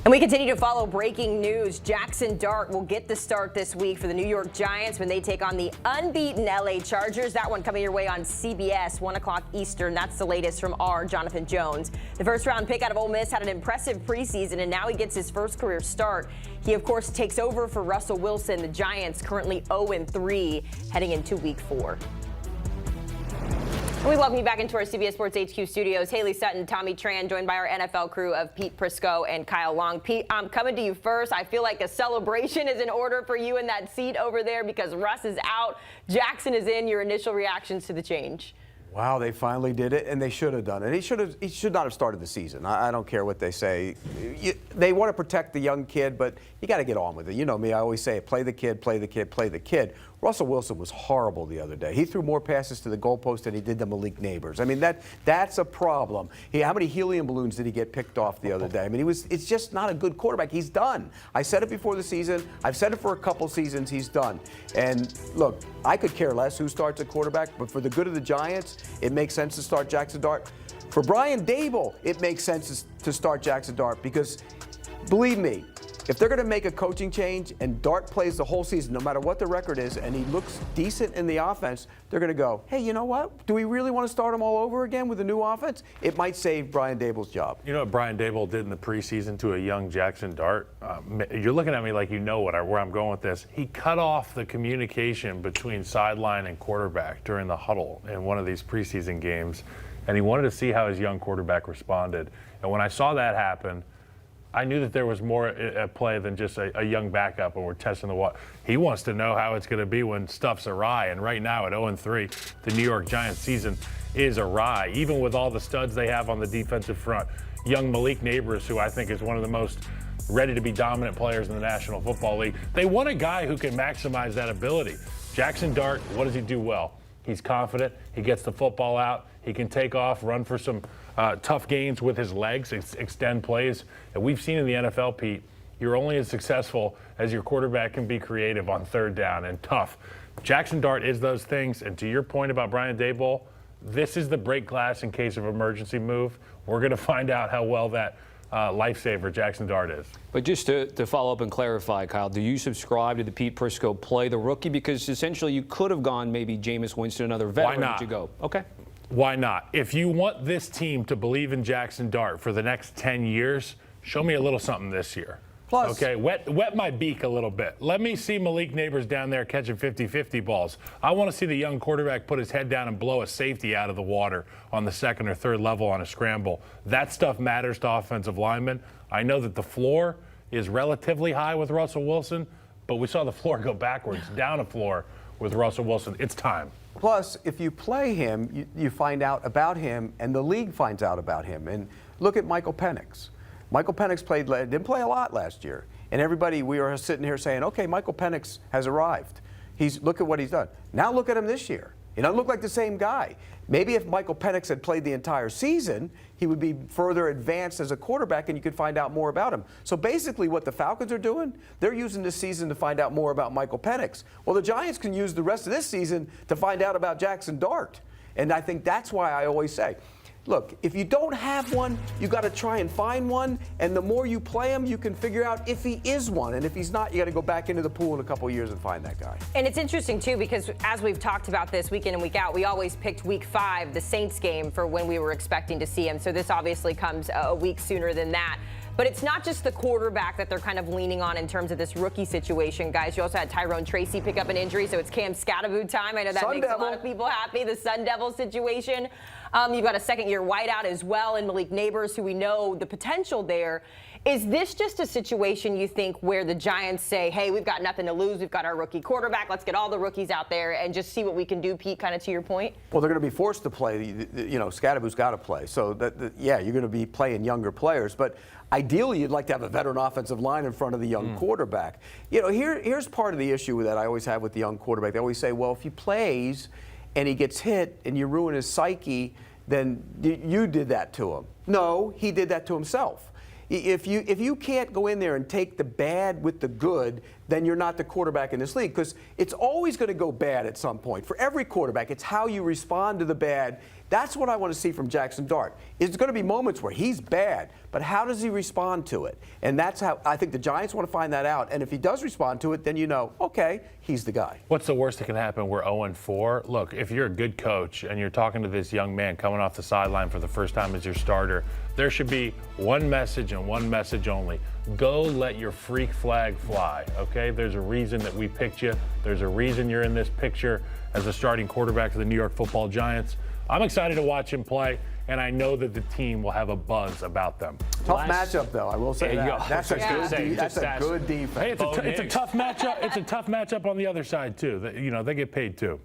And we continue to follow breaking news. Jaxson Dart will get the start this week for the New York Giants when they take on the unbeaten LA Chargers. That one coming your way on CBS, 1 o'clock Eastern. That's the latest from our Jonathan Jones. The first-round pick out of Ole Miss had an impressive preseason, and now he gets his first career start. He, of course, takes over for Russell Wilson. The Giants currently 0-3 heading into Week 4. And we welcome you back into our CBS Sports HQ studios. Haley Sutton, Tommy Tran, joined by our NFL crew of Pete Prisco and Kyle Long. Pete, I'm coming to you first. I feel like a celebration is in order for you in that seat over there because Russ is out. Jaxson is in. Your initial reactions to the change? Wow, they finally did it, and they should have done it. He should not have started the season. I don't care what they say. They want to protect the young kid, but you got to get on with it. You know me, I always say, play the kid, play the kid, play the kid. Russell Wilson was horrible the other day. He threw more passes to the goalpost than he did to Malik Neighbors. I mean, that's a problem. How many helium balloons did he get picked off the other day? I mean, it's just not a good quarterback. He's done. I said it before the season. I've said it for a couple seasons. He's done. And look, I could care less who starts at quarterback, but for the good of the Giants, it makes sense to start Jaxson Dart. For Brian Daboll, it makes sense to start Jaxson Dart because, believe me, if they're going to make a coaching change and Dart plays the whole season, no matter what the record is, and he looks decent in the offense, they're going to go, hey, you know what? Do we really want to start him all over again with a new offense? It might save Brian Daboll's job. You know what Brian Daboll did in the preseason to a young Jaxson Dart? You're looking at me like you know where I'm going with this. He cut off the communication between sideline and quarterback during the huddle in one of these preseason games, and he wanted to see how his young quarterback responded. And when I saw that happen, I knew that there was more at play than just a young backup and we're testing the water. He wants to know how it's going to be when stuff's awry. And right now at 0-3, the New York Giants season is awry, even with all the studs they have on the defensive front. Young Malik Neighbors, who I think is one of the most ready to be dominant players in the National Football League. They want a guy who can maximize that ability. Jaxson Dart, what does he do well? He's confident. He gets the football out. He can take off, run for some tough gains with his legs, extend plays. And we've seen in the NFL, Pete, you're only as successful as your quarterback can be creative on third down and tough. Jaxson Dart is those things. And to your point about Brian Daboll, this is the break glass in case of emergency move. We're going to find out how well that lifesaver Jaxson Dart is. But just to follow up and clarify, Kyle, do you subscribe to the Pete Prisco play the rookie? Because essentially you could have gone maybe Jameis Winston, another veteran. Why not? Did you go? Okay. Why not? If you want this team to believe in Jaxson Dart for the next 10 years, show me a little something this year. Plus, okay, wet my beak a little bit. Let me see Malik Neighbors down there catching 50-50 balls. I want to see the young quarterback put his head down and blow a safety out of the water on the second or third level on a scramble. That stuff matters to offensive linemen. I know that the floor is relatively high with Russell Wilson, but we saw the floor go backwards, down a floor with Russell Wilson. It's time. Plus, if you play him, you find out about him, and the league finds out about him. And look at Michael Penix. Michael Penix didn't play a lot last year. And everybody, we were sitting here saying, okay, Michael Penix has arrived. Look at what he's done. Now look at him this year. He doesn't look like the same guy. Maybe if Michael Penix had played the entire season, he would be further advanced as a quarterback and you could find out more about him. So basically what the Falcons are doing, they're using this season to find out more about Michael Penix. Well, the Giants can use the rest of this season to find out about Jaxson Dart. And I think that's why I always say, look, if you don't have one, you got to try and find one. And the more you play him, you can figure out if he is one. And if he's not, you got to go back into the pool in a couple of years and find that guy. And it's interesting, too, because as we've talked about this week in and week out, we always picked Week 5, the Saints game, for when we were expecting to see him. So this obviously comes a week sooner than that. But it's not just the quarterback that they're kind of leaning on in terms of this rookie situation, guys. You also had Tyrone Tracy pick up an injury, so it's Cam Scatterboot time. I know that makes a lot of people happy, the Sun Devil situation. You've got a second-year wideout as well in Malik Neighbors, who we know the potential there. Is this just a situation, you think, where the Giants say, hey, we've got nothing to lose, we've got our rookie quarterback, let's get all the rookies out there and just see what we can do, Pete, kind of to your point? Well, they're going to be forced to play. You know, Scatterboot's got to play. So, yeah, you're going to be playing younger players. But ideally, you'd like to have a veteran offensive line in front of the young quarterback. You know, here's part of the issue that I always have with the young quarterback. They always say, well, if he plays and he gets hit and you ruin his psyche, then you did that to him. No, he did that to himself. If you can't go in there and take the bad with the good, then you're not the quarterback in this league, because it's always going to go bad at some point. For every quarterback, it's how you respond to the bad. That's what I want to see from Jaxson Dart. There's going to be moments where he's bad, but how does he respond to it? And that's how I think the Giants want to find that out. And if he does respond to it, then you know, okay, he's the guy. What's the worst that can happen? We're 0-4. Look, if you're a good coach and you're talking to this young man coming off the sideline for the first time as your starter, there should be one message and one message only. Go let your freak flag fly, okay? There's a reason that we picked you. There's a reason you're in this picture as the starting quarterback for the New York Football Giants. I'm excited to watch him play, and I know that the team will have a buzz about them. Tough matchup, though. I will say that. That's a good defense. Hey, it's a tough matchup. It's a tough matchup on the other side too. They get paid too.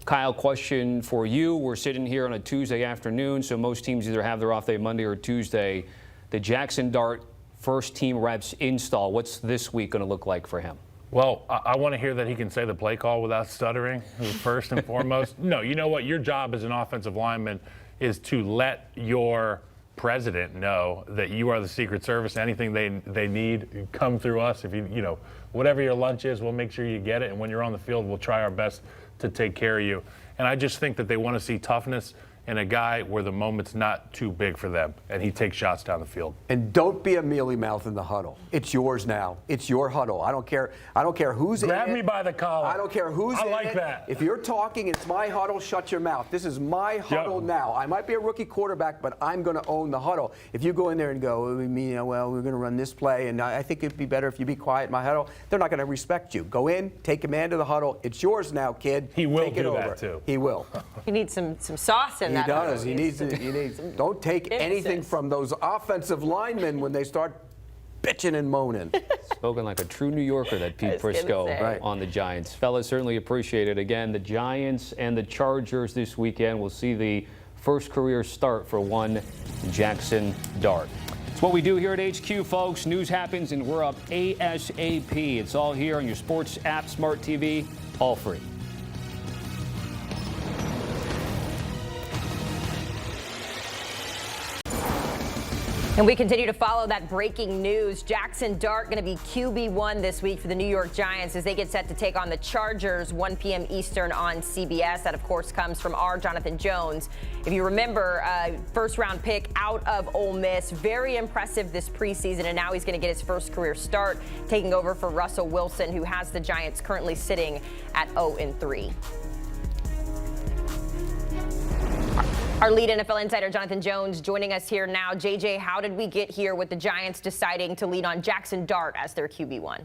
Kyle, question for you. We're sitting here on a Tuesday afternoon, so most teams either have their off day Monday or Tuesday. The Jaxson Dart first team reps install, what's this week going to look like for him? Well, I want to hear that he can say the play call without stuttering, first and foremost. No, you know what? Your job as an offensive lineman is to let your president know that you are the Secret Service. Anything they need, come through us. If you whatever your lunch is, we'll make sure you get it. And when you're on the field, we'll try our best to take care of you. And I just think that they want to see toughness in a guy where the moment's not too big for them, and he takes shots down the field. And don't be a mealy mouth in the huddle. It's yours now. It's your huddle. I don't care who's in it. Grab me by the collar. I don't care who's in it. I like that. If you're talking, it's my huddle, shut your mouth. This is my huddle now. I might be a rookie quarterback, but I'm going to own the huddle. If you go in there and go, well, we're going to run this play, and I think it'd be better if you be quiet in my huddle, they're not going to respect you. Go in, take command of the huddle. It's yours now, kid. He will take do it over. That, too. He will. He needs some sauce in that. He does. Huddle. He needs. Don't take anything from those offensive linemen when they start bitching and moaning. Spoken like a true New Yorker, that Pete Prisco on the Giants. Fellas, certainly appreciate it. Again, the Giants and the Chargers this weekend will see the first career start for one Jaxson Dart. It's what we do here at HQ, folks. News happens and we're up ASAP. It's all here on your sports app, smart TV, all free. And we continue to follow that breaking news. Jaxson Dart going to be QB1 this week for the New York Giants as they get set to take on the Chargers, 1 p.m. Eastern on CBS. That, of course, comes from our Jonathan Jones. If you remember, first-round pick out of Ole Miss. Very impressive this preseason, and now he's going to get his first career start, taking over for Russell Wilson, who has the Giants currently sitting at 0-3. Our lead NFL insider, Jonathan Jones, joining us here now. JJ, how did we get here with the Giants deciding to lean on Jaxson Dart as their QB1?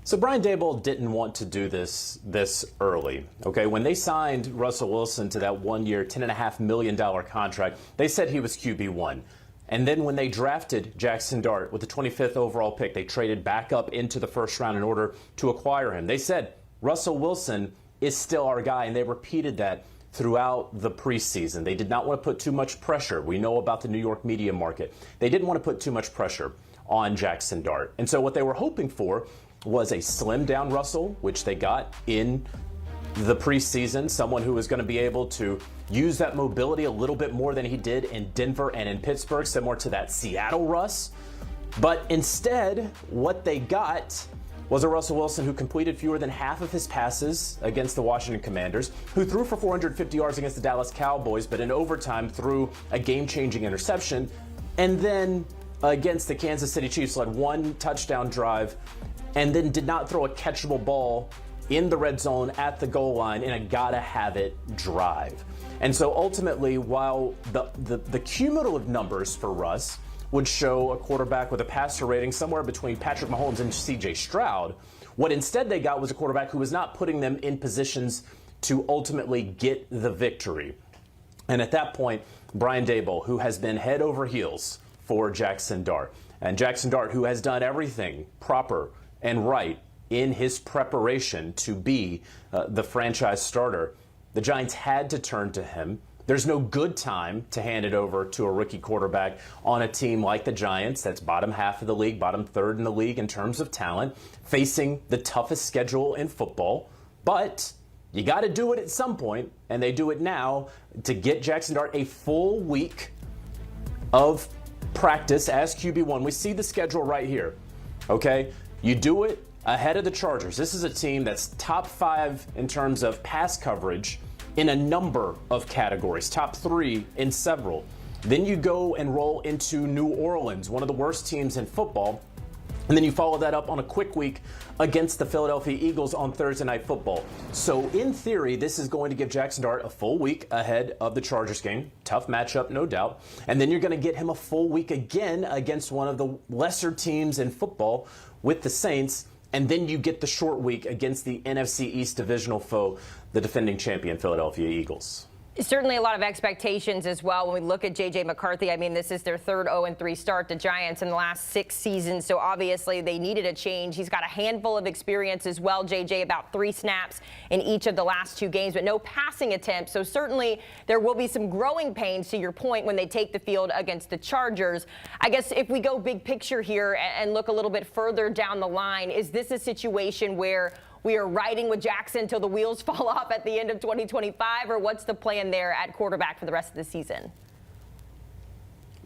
So Brian Daboll didn't want to do this early. Okay, when they signed Russell Wilson to that 1-year, $10.5 million contract, they said he was QB1. And then when they drafted Jaxson Dart with the 25th overall pick, they traded back up into the first round in order to acquire him. They said Russell Wilson is still our guy, and they repeated that throughout the preseason. They did not want to put too much pressure. We know about the New York media market. They didn't want to put too much pressure on Jaxson Dart. And so what they were hoping for was a slimmed down Russell, which they got in the preseason, someone who was going to be able to use that mobility a little bit more than he did in Denver and in Pittsburgh, similar to that Seattle Russ. But instead, what they got was a Russell Wilson who completed fewer than half of his passes against the Washington Commanders, who threw for 450 yards against the Dallas Cowboys, but in overtime threw a game-changing interception, and then against the Kansas City Chiefs led one touchdown drive, and then did not throw a catchable ball in the red zone at the goal line in a gotta-have-it drive. And so ultimately, while the cumulative numbers for Russ would show a quarterback with a passer rating somewhere between Patrick Mahomes and C.J. Stroud, what instead they got was a quarterback who was not putting them in positions to ultimately get the victory. And at that point, Brian Daboll, who has been head over heels for Jaxson Dart, and Jaxson Dart, who has done everything proper and right in his preparation to be the franchise starter, the Giants had to turn to him. There's no good time to hand it over to a rookie quarterback on a team like the Giants, that's bottom half of the league, bottom third in the league in terms of talent, facing the toughest schedule in football. But you got to do it at some point, and they do it now to get Jaxson Dart a full week of practice as QB1. We see the schedule right here, okay? You do it ahead of the Chargers. This is a team that's top 5 in terms of pass coverage in a number of categories, top 3 in several. Then you go and roll into New Orleans, one of the worst teams in football. And then you follow that up on a quick week against the Philadelphia Eagles on Thursday Night Football. So in theory, this is going to give Jaxson Dart a full week ahead of the Chargers game. Tough matchup, no doubt. And then you're going to get him a full week again against one of the lesser teams in football with the Saints. And then you get the short week against the NFC East divisional foe, the defending champion Philadelphia Eagles. Certainly a lot of expectations as well when we look at J.J. McCarthy. I mean, this is their third 0-3 start, the Giants, in the last 6 seasons. So obviously they needed a change. He's got a handful of experience as well, J.J., about 3 snaps in each of the last 2 games, but no passing attempts. So certainly there will be some growing pains, to your point, when they take the field against the Chargers. I guess if we go big picture here and look a little bit further down the line, is this a situation where we are riding with Jaxson until the wheels fall off at the end of 2025, or what's the plan there at quarterback for the rest of the season?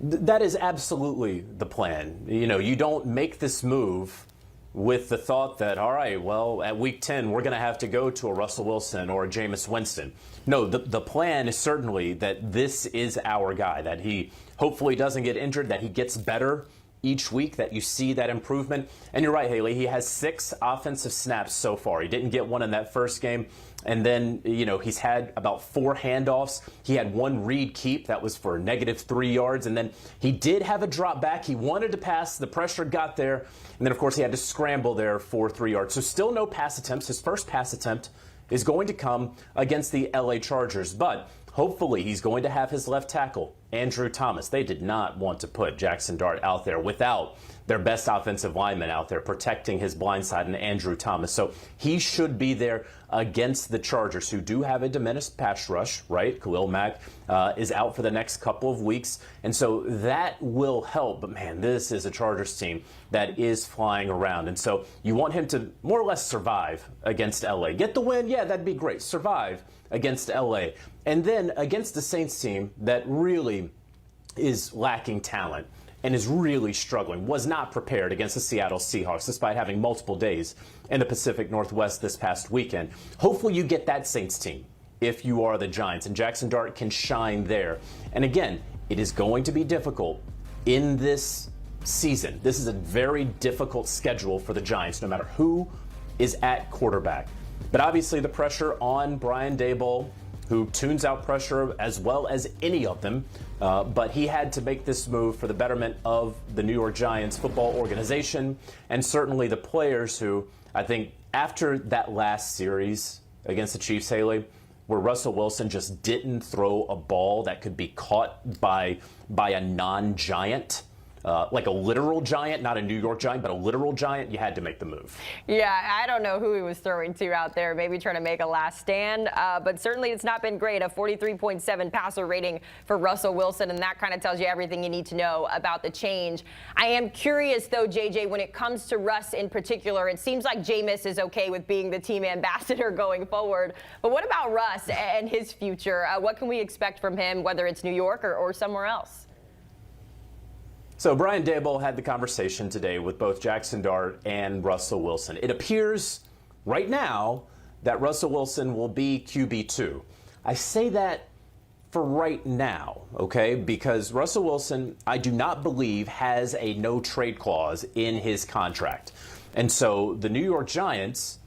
That is absolutely the plan. You know, you don't make this move with the thought that, all right, well, at week 10, we're going to have to go to a Russell Wilson or a Jameis Winston. No, the plan is certainly that this is our guy, that he hopefully doesn't get injured, that he gets better each week, that you see that improvement. And you're right, Haley, he has 6 offensive snaps so far. He didn't get one in that first game. And then, you know, he's had about 4 handoffs. He had 1 read keep. That was for -3 yards. And then he did have a drop back. He wanted to pass. The pressure got there. And then, of course, he had to scramble there for 3 yards. So still no pass attempts. His first pass attempt is going to come against the LA Chargers. But hopefully he's going to have his left tackle, Andrew Thomas. They did not want to put Jaxson Dart out there without their best offensive lineman out there protecting his blind side, and Andrew Thomas. So he should be there against the Chargers, who do have a diminished pass rush, right? Khalil Mack is out for the next couple of weeks, and so that will help. But, man, this is a Chargers team that is flying around, and so you want him to more or less survive against L.A. Get the win? Yeah, that'd be great. Survive against L.A. And then against the Saints team that really is lacking talent and is really struggling, was not prepared against the Seattle Seahawks despite having multiple days in the Pacific Northwest this past weekend. Hopefully you get that Saints team if you are the Giants, and Jaxson Dart can shine there. And again, it is going to be difficult in this season. This is a very difficult schedule for the Giants, no matter who is at quarterback. But obviously the pressure on Brian Daboll, who tunes out pressure as well as any of them, but he had to make this move for the betterment of the New York Giants football organization and certainly the players who, I think, after that last series against the Chiefs, Haley, where Russell Wilson just didn't throw a ball that could be caught by a non-giant, like a literal giant, not a New York Giant, but a literal giant, you had to make the move. Yeah, I don't know who he was throwing to out there, maybe trying to make a last stand, but certainly it's not been great. A 43.7 passer rating for Russell Wilson, and that kind of tells you everything you need to know about the change. I am curious, though, JJ, when it comes to Russ in particular, it seems like Jameis is okay with being the team ambassador going forward, but what about Russ and his future? What can we expect from him, whether it's New York or somewhere else? So Brian Daboll had the conversation today with both Jaxson Dart and Russell Wilson. It appears right now that Russell Wilson will be QB2. I say that for right now, okay, because Russell Wilson, I do not believe, has a no-trade clause in his contract. And so the New York Giants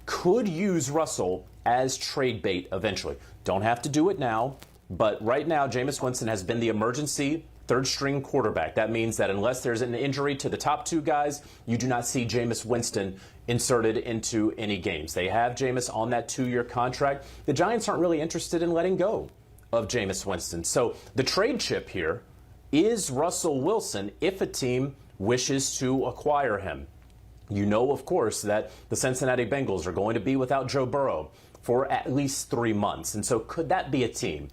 could use Russell as trade bait eventually. Don't have to do it now, but right now Jameis Winston has been the emergency third-string quarterback. That means that unless there's an injury to the top 2 guys, you do not see Jameis Winston inserted into any games. They have Jameis on that 2-year contract. The Giants aren't really interested in letting go of Jameis Winston. So the trade chip here is Russell Wilson if a team wishes to acquire him. You know, of course, that the Cincinnati Bengals are going to be without Joe Burrow for at least 3 months. And so could that be a team,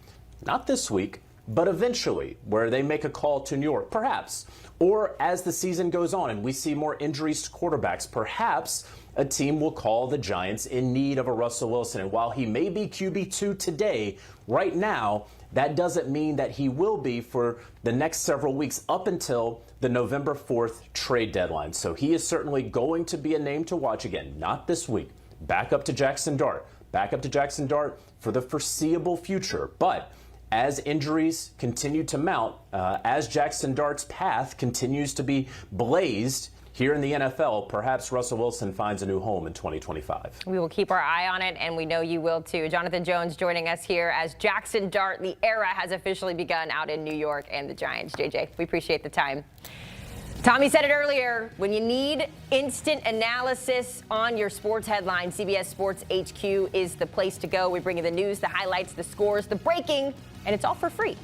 not this week, but eventually, where they make a call to New York, perhaps. Or as the season goes on and we see more injuries to quarterbacks, perhaps a team will call the Giants in need of a Russell Wilson. And while he may be QB2 today, right now, that doesn't mean that he will be for the next several weeks up until the November 4th trade deadline. So he is certainly going to be a name to watch again, not this week. Back up to Jaxson Dart. Back up to Jaxson Dart for the foreseeable future. But as injuries continue to mount, as Jaxson Dart's path continues to be blazed here in the NFL, perhaps Russell Wilson finds a new home in 2025. We will keep our eye on it, and we know you will too. Jonathan Jones joining us here as Jaxson Dart. The era has officially begun out in New York and the Giants. JJ, we appreciate the time. Tommy said it earlier, when you need instant analysis on your sports headlines, CBS Sports HQ is the place to go. We bring you the news, the highlights, the scores, the breaking, and it's all for free.